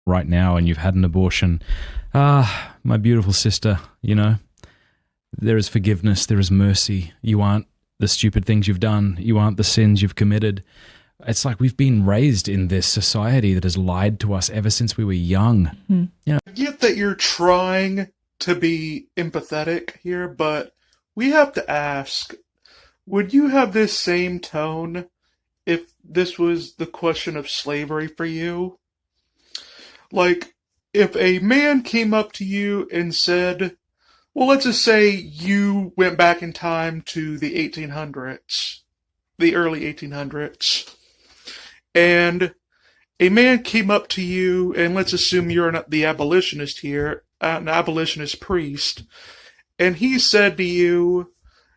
right now and you've had an abortion, my beautiful sister, there is forgiveness, there is mercy. You aren't the stupid things you've done. You aren't the sins you've committed. It's like we've been raised in this society that has lied to us ever since we were young. I get that you're trying to be empathetic here, but we have to ask, would you have this same tone if this was the question of slavery for you? Like, if a man came up to you and said, well, let's just say you went back in time to the 1800s, the early 1800s, and a man came up to you, and let's assume you're the abolitionist here, an abolitionist priest, and he said to you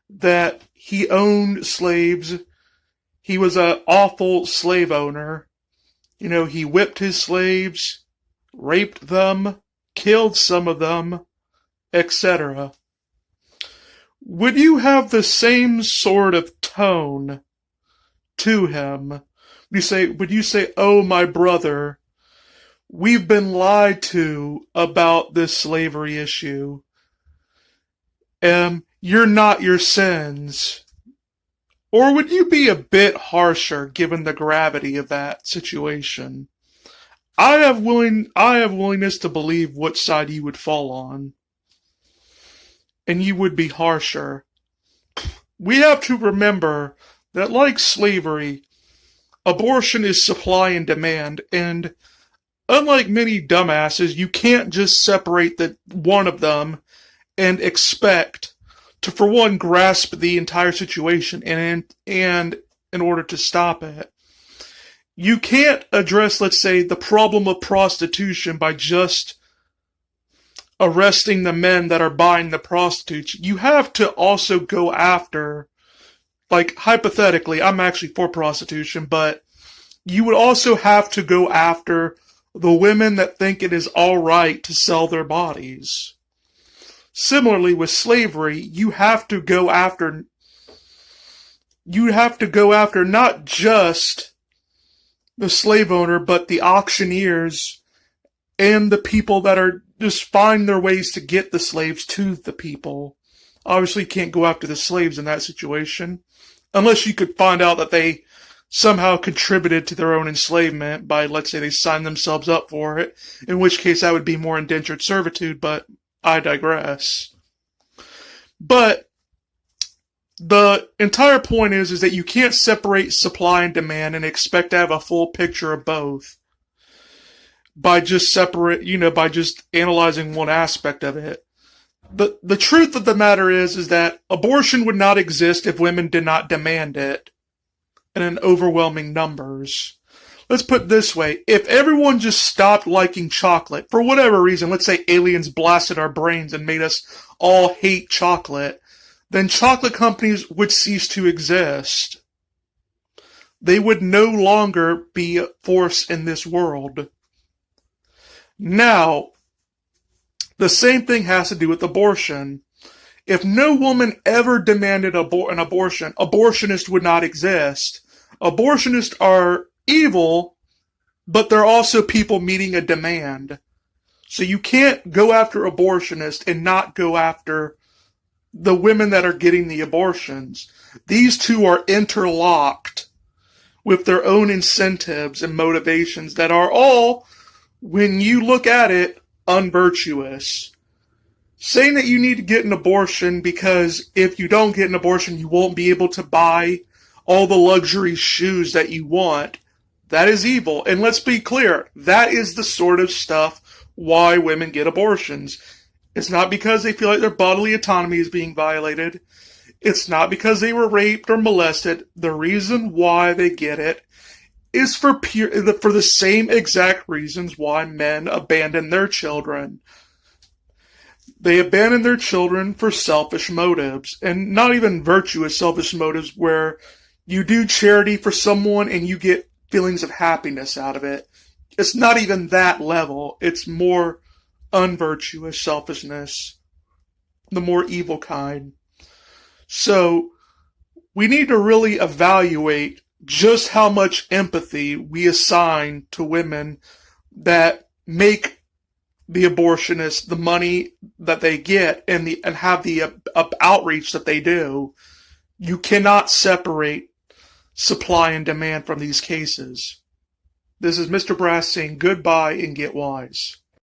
that he owned slaves, he was an awful slave owner, he whipped his slaves, raped them, killed some of them, etc. Would you have the same sort of tone to him? Would you say, oh, my brother, we've been lied to about this slavery issue. You're not your sins. Or would you be a bit harsher given the gravity of that situation? I have willingness to believe which side you would fall on. And you would be harsher. We have to remember that, like slavery, abortion is supply and demand, and unlike many dumbasses, you can't just separate one of them and expect to, for one, grasp the entire situation and in order to stop it. You can't address, let's say, the problem of prostitution by just arresting the men that are buying the prostitutes. You have to also go after, like, hypothetically, I'm actually for prostitution, but you would also have to go after the women that think it is all right to sell their bodies. Similarly, with slavery, you have to go after not just the slave owner, but the auctioneers and the people that are just find their ways to get the slaves to the people. Obviously, you can't go after the slaves in that situation, unless you could find out that they somehow contributed to their own enslavement by, let's say, they signed themselves up for it, in which case that would be more indentured servitude, but I digress. But the entire point is that you can't separate supply and demand and expect to have a full picture of both by just analyzing one aspect of it. The truth of the matter is that abortion would not exist if women did not demand it in overwhelming numbers. Let's put it this way. If everyone just stopped liking chocolate, for whatever reason, let's say aliens blasted our brains and made us all hate chocolate, then chocolate companies would cease to exist. They would no longer be a force in this world. Now, the same thing has to do with abortion. If no woman ever demanded an abortion, abortionists would not exist. Abortionists are evil, but they're also people meeting a demand. So you can't go after abortionists and not go after the women that are getting the abortions. These two are interlocked with their own incentives and motivations that are all, when you look at it, unvirtuous. Saying that you need to get an abortion because if you don't get an abortion, you won't be able to buy all the luxury shoes that you want, that is evil. And let's be clear, that is the sort of stuff why women get abortions. It's not because they feel like their bodily autonomy is being violated. It's not because they were raped or molested. The reason why they get it is for the same exact reasons why men abandon their children. They abandon their children for selfish motives, and not even virtuous selfish motives where you do charity for someone and you get feelings of happiness out of it. It's not even that level. It's more unvirtuous selfishness, the more evil kind. So we need to really evaluate just how much empathy we assign to women that make the abortionists the money that they get and have the outreach that they do, you cannot separate supply and demand from these cases. This is Mr. Brass saying goodbye and get wise.